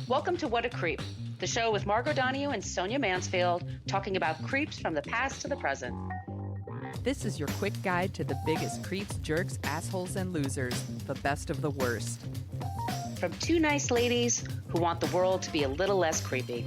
Welcome to What a Creep, the show with Margot Donahue and Sonia Mansfield talking about creeps from the past to the present. This is your quick guide to the biggest creeps, jerks, assholes, and losers, the best of the worst. From two nice ladies who want the world to be a little less creepy.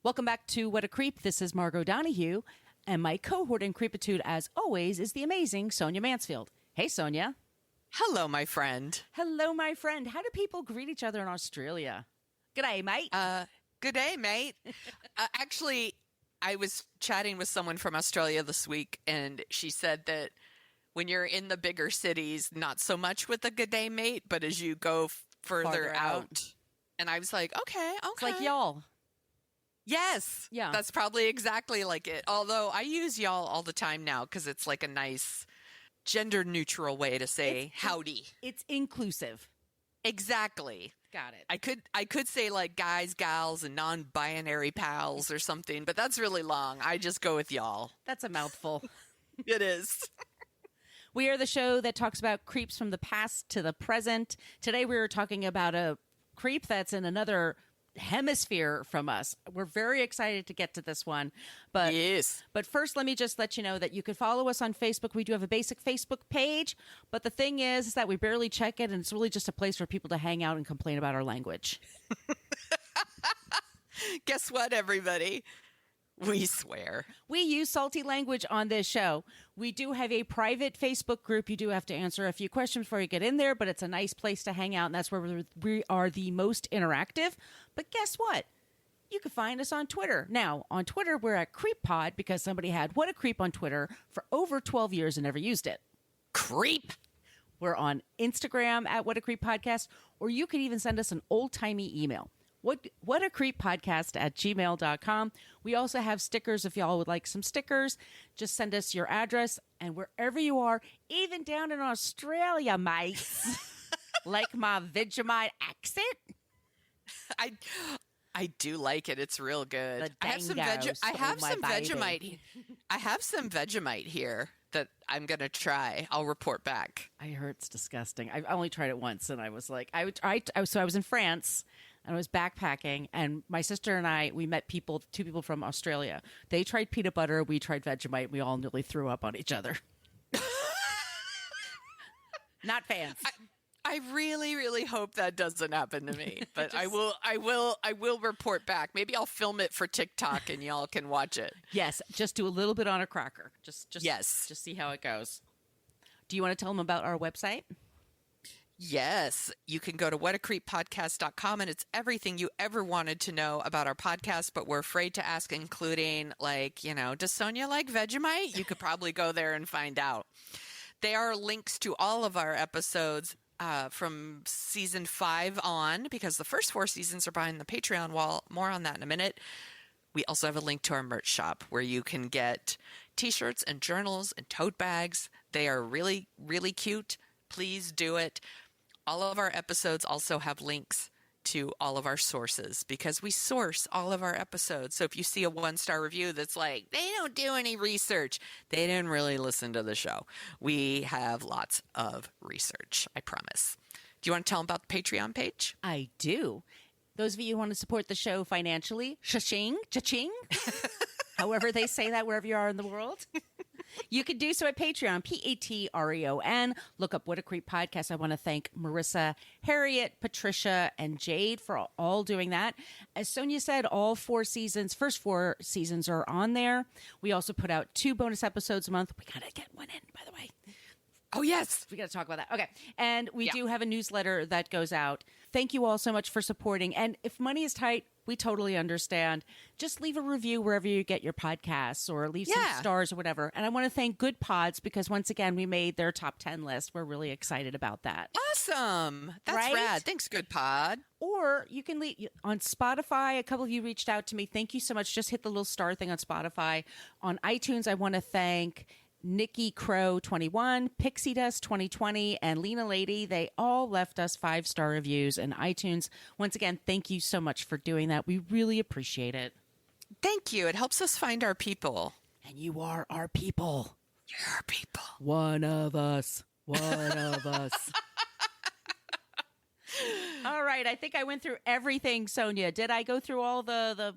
Welcome back to What a Creep. This is Margot Donahue, and my cohort in creepitude, as always, is the amazing Sonia Mansfield. Hey, Sonia. Hello, my friend. Hello, my friend. How do people greet each other in Australia? G'day, mate. Good day, mate. Actually, I was chatting with someone from Australia this week, and she said that when you're in the bigger cities, not so much with a good day, mate, but as you go further out. And I was like, okay. It's like y'all. Yes. Yeah. That's probably exactly like it. Although I use y'all all the time now because it's like a nice gender neutral way to say howdy. It's inclusive. Exactly. Got it. I could say like guys, gals, and non-binary pals or something, but that's really long. I just go with y'all. That's a mouthful. It is. We are the show that talks about creeps from the past to the present. Today we are talking about a creep that's in another hemisphere from us. We're very excited to get to this one. But yes. But first, let me just let you know that you can follow us on Facebook. We do have a basic Facebook page. But the thing is that we barely check it, and it's really just a place for people to hang out and complain about our language. Guess what, everybody? We swear. We use salty language on this show. We do have a private Facebook group. You do have to answer a few questions before you get in there, but it's a nice place to hang out, and that's where we are the most interactive. But guess what? You can find us on Twitter. Now, on Twitter, we're at CreepPod because somebody had What a Creep on Twitter for over 12 years and never used it. Creep. We're on Instagram at What a Creep Podcast, or you can even send us an old-timey email. What a creep podcast at gmail.com. We also have stickers. If y'all would like some stickers, just send us your address, and wherever you are, even down in Australia, mates, like my Vegemite accent. I do like it. It's real good. I have some Vegemite. I have some Vegemite here that I'm going to try. I'll report back. I heard it's disgusting. I only tried it once, and I was like, so I was in France, and I was backpacking, and my sister and we met two people from Australia. They tried peanut butter. We tried Vegemite. We all nearly threw up on each other. Not fans. I really, really hope that doesn't happen to me, but I will report back. Maybe I'll film it for TikTok and y'all can watch it. Yes. Just do a little bit on a cracker. Just see how it goes. Do you want to tell them about our website? Yes. You can go to whatacreeppodcast.com, and it's everything you ever wanted to know about our podcast, but we're afraid to ask, including does Sonia like Vegemite? You could probably go there and find out. There are links to all of our episodes from season 5 on, because the first 4 seasons are behind the Patreon wall. More on that in a minute. We also have a link to our merch shop where you can get t-shirts and journals and tote bags. They are really, really cute. Please do it. All of our episodes also have links to all of our sources because we source all of our episodes. So if you see a 1-star review that's like, they don't do any research, they didn't really listen to the show. We have lots of research, I promise. Do you want to tell them about the Patreon page? I do. Those of you who want to support the show financially, cha-ching, cha-ching, however they say that wherever you are in the world. You can do so at Patreon, Patreon. Look up What a Creep Podcast. I want to thank Marissa, Harriet, Patricia, and Jade for all doing that. As Sonia said, all first 4 seasons are on there. We also put out 2 bonus episodes a month. We got to get one in, by the way. Oh, yes. We got to talk about that. Okay. And we do have a newsletter that goes out. Thank you all so much for supporting. And if money is tight, we totally understand. Just leave a review wherever you get your podcasts or leave some stars or whatever. And I want to thank Good Pods because once again, we made their top 10 list. We're really excited about that. Awesome. That's rad. Thanks, Good Pod. Or you can leave on Spotify. A couple of you reached out to me. Thank you so much. Just hit the little star thing on Spotify. On iTunes, I want to thank Nikki Crow 21, Pixie Dust 2020, and Lena Lady. They all left us 5-star reviews in iTunes. Once again, thank you so much for doing that. We really appreciate it. Thank you. It helps us find our people. And you are our people. You're our people. One of us. One of us. All right. I think I went through everything, Sonia. Did I go through all the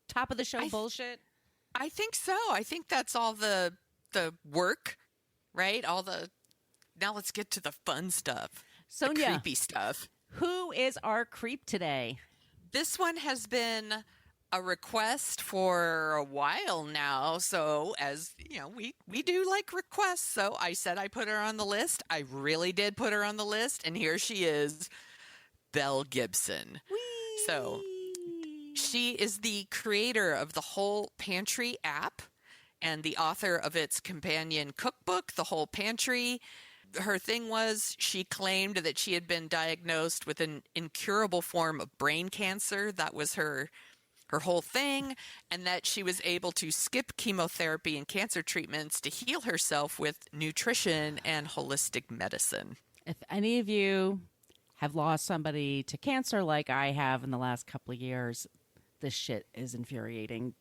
top of the show bullshit? I think so. I think that's all the work, right? Now let's get to the fun stuff. Sonia, the creepy stuff. Who is our creep today? This one has been a request for a while now. So as you know, we do like requests. So I said I put her on the list. I really did put her on the list. And here she is, Belle Gibson. Whee! So she is the creator of the Whole Pantry app and the author of its companion cookbook, The Whole Pantry. Her thing was she claimed that she had been diagnosed with an incurable form of brain cancer. That was her whole thing, and that she was able to skip chemotherapy and cancer treatments to heal herself with nutrition and holistic medicine. If any of you have lost somebody to cancer like I have in the last couple of years, this shit is infuriating.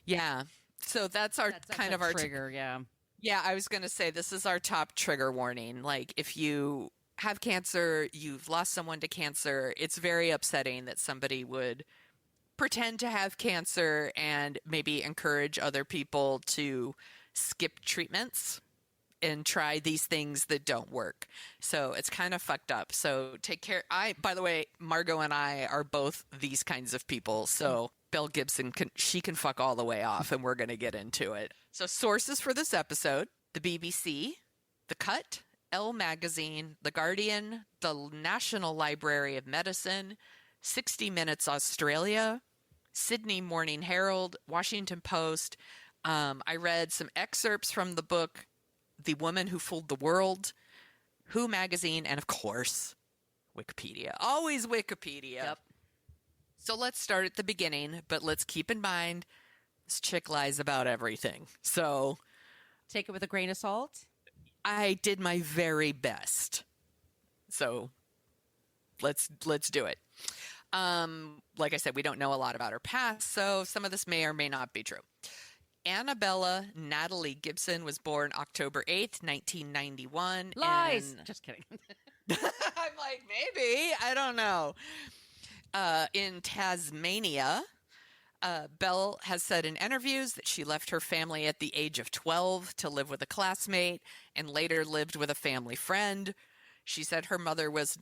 Yeah. So that's our kind of our trigger, yeah. Yeah, I was going to say this is our top trigger warning. Like if you have cancer, you've lost someone to cancer, it's very upsetting that somebody would pretend to have cancer and maybe encourage other people to skip treatments and try these things that don't work. So it's kind of fucked up. So take care. By the way, Margot and I are both these kinds of people. So Belle Gibson she can fuck all the way off, and we're going to get into it. So sources for this episode: the BBC, The Cut, Elle Magazine, The Guardian, the National Library of Medicine, 60 Minutes Australia, Sydney Morning Herald, Washington Post. I read some excerpts from the book The Woman Who Fooled the World, Who Magazine, and of course, Wikipedia. Always Wikipedia. Yep. So let's start at the beginning, but let's keep in mind this chick lies about everything. So Take it with a grain of salt. I did my very best. So let's do it. Like I said, we don't know a lot about her past, so some of this may or may not be true. Annabella Natalie Gibson was born October 8th, 1991. Lies! Just kidding. I'm like, maybe. I don't know. In Tasmania, Belle has said in interviews that she left her family at the age of 12 to live with a classmate and later lived with a family friend. She said her mother was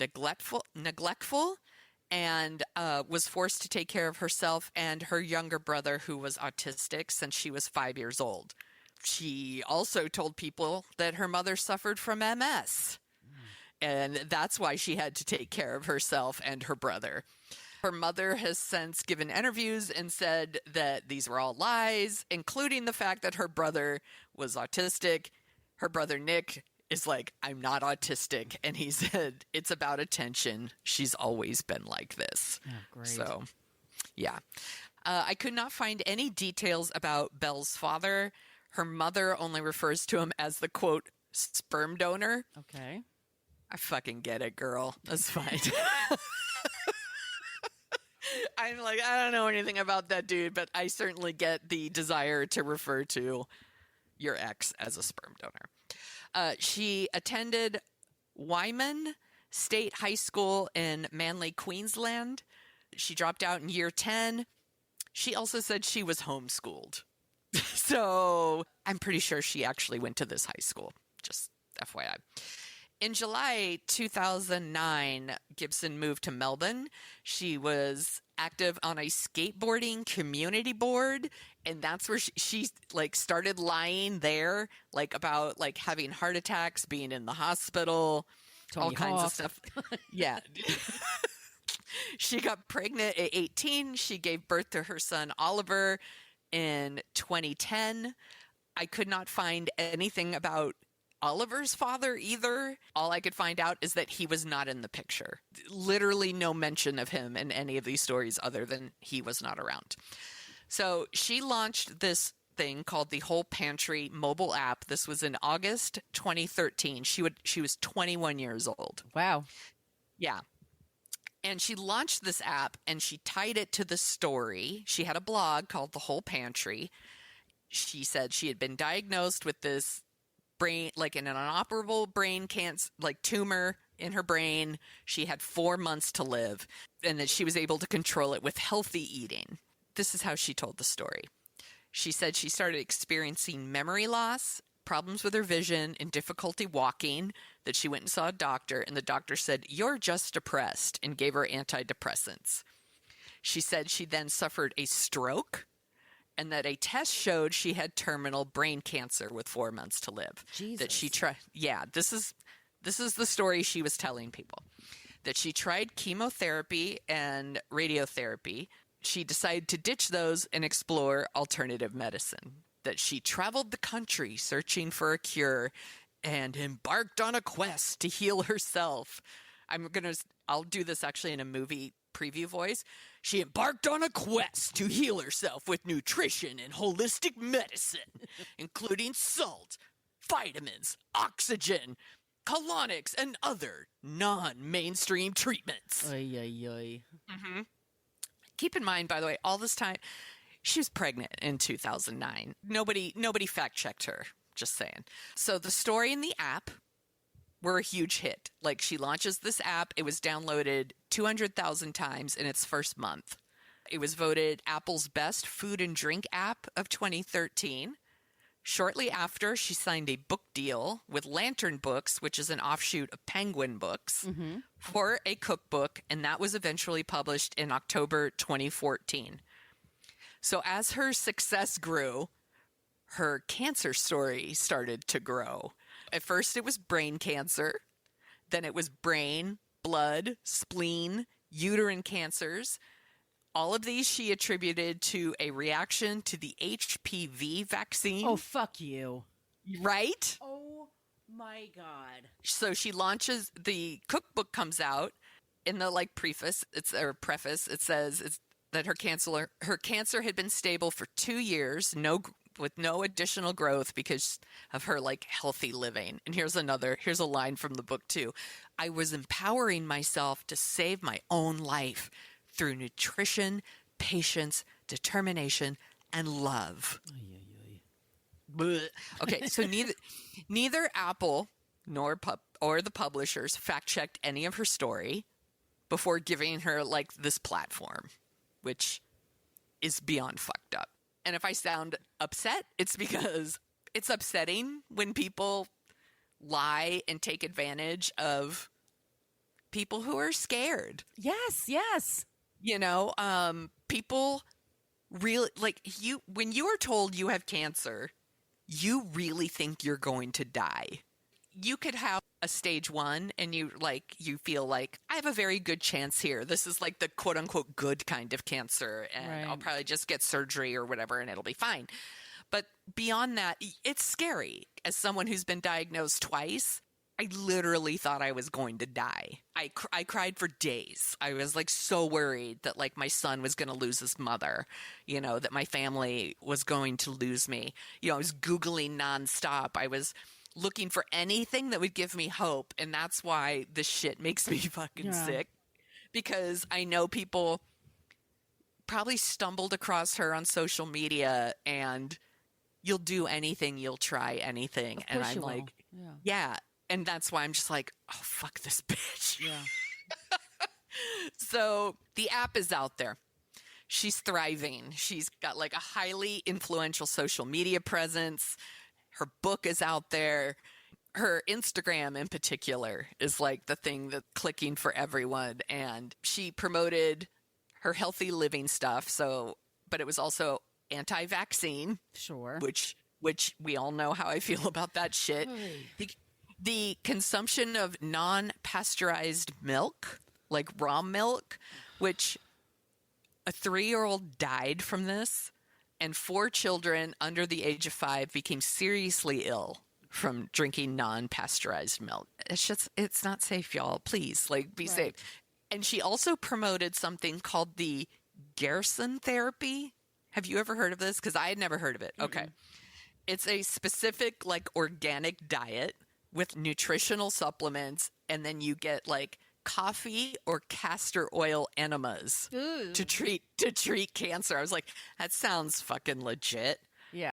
neglectful and was forced to take care of herself and her younger brother, who was autistic, since she was 5 years old. She also told people that her mother suffered from MS, and that's why she had to take care of herself and her brother. Her mother has since given interviews and said that these were all lies, including the fact that her brother was autistic. Her brother, Nick, is like, I'm not autistic. And he said, it's about attention. She's always been like this. Oh, great. So, yeah. I could not find any details about Belle's father. Her mother only refers to him as the, quote, sperm donor. Okay. I fucking get it, girl. That's fine. I'm like, I don't know anything about that dude, but I certainly get the desire to refer to your ex as a sperm donor. She attended Wyman State High School in Manly, Queensland. She dropped out in year 10. She also said she was homeschooled. So I'm pretty sure she actually went to this high school, just FYI. In July 2009, Gibson moved to Melbourne. She was active on a skateboarding community board, and that's where she like started lying there, like about like having heart attacks, being in the hospital, all kinds of stuff. Yeah. She got pregnant at 18. She gave birth to her son Oliver in 2010. I could not find anything about Oliver's father either. All I could find out is that he was not in the picture. Literally no mention of him in any of these stories other than he was not around. So she launched this thing called the Whole Pantry mobile app. This was in August 2013. She was 21 years old. Wow. Yeah. And she launched this app and she tied it to the story. She had a blog called The Whole Pantry. She said she had been diagnosed with this brain, like an inoperable brain cancer, like tumor in her brain. She had 4 months to live, and that she was able to control it with healthy eating. This is how she told the story. She said she started experiencing memory loss, problems with her vision, and difficulty walking, that she went and saw a doctor, and the doctor said, "You're just depressed," and gave her antidepressants. She said she then suffered a stroke, and that a test showed she had terminal brain cancer with 4 months to live. Jesus. That she tried. Yeah, this is the story she was telling people. That she tried chemotherapy and radiotherapy. She decided to ditch those and explore alternative medicine. That she traveled the country searching for a cure and embarked on a quest to heal herself. I'll do this actually in a movie preview voice. She embarked on a quest to heal herself with nutrition and holistic medicine, including salt, vitamins, oxygen, colonics, and other non-mainstream treatments. Oy, oy, oy. Keep in mind, by the way, all this time, she was pregnant in 2009. Nobody fact-checked her, just saying. So the story and the app were a huge hit. Like, she launches this app. It was downloaded 200,000 times in its first month. It was voted Apple's best food and drink app of 2013. Shortly after, she signed a book deal with Lantern Books, which is an offshoot of Penguin Books, for a cookbook, and that was eventually published in October 2014. So as her success grew, her cancer story started to grow. At first, it was brain cancer. Then it was brain, blood, spleen, uterine cancers. All of these she attributed to a reaction to the HPV vaccine. Oh, fuck you. Right? Oh, my God. So she launches, the cookbook comes out. In the preface, it says that her cancer had been stable for 2 years, with no additional growth because of her healthy living. And here's a line from the book too. "I was empowering myself to save my own life through nutrition, patience, determination, and love." Blech. Okay, so neither Apple or the publishers fact-checked any of her story before giving her this platform, which is beyond fucked up. And if I sound upset, it's because it's upsetting when people lie and take advantage of people who are scared. Yes, yes. People really, when you are told you have cancer, you really think you're going to die. You could have a stage 1 and you feel like, I have a very good chance here. This is the quote unquote good kind of cancer, and Right. I'll probably just get surgery or whatever and it'll be fine. But beyond that, it's scary. As someone who's been diagnosed twice, I literally thought I was going to die. I cried for days. I was so worried that my son was going to lose his mother, that my family was going to lose me. I was Googling nonstop. I was looking for anything that would give me hope. And that's why this shit makes me fucking sick, because I know people probably stumbled across her on social media, and you'll do anything. You'll try anything. And I'm like, yeah. And that's why I'm just oh, fuck this bitch. Yeah. So the app is out there. She's thriving. She's got a highly influential social media presence. Her book is out there. Her Instagram in particular is the thing that's clicking for everyone. And she promoted her healthy living stuff. But it was also anti-vaccine. Sure. Which we all know how I feel about that shit. The consumption of non-pasteurized milk, raw milk, which a 3-year-old died from this, and 4 children under the age of 5 became seriously ill from drinking non-pasteurized milk. It's not safe, y'all. Please, be safe. And she also promoted something called the Gerson therapy. Have you ever heard of this? Because I had never heard of it. Okay. It's a specific, organic diet with nutritional supplements, and then you get coffee or castor oil enemas to treat cancer. I was like, that sounds fucking legit. Yeah.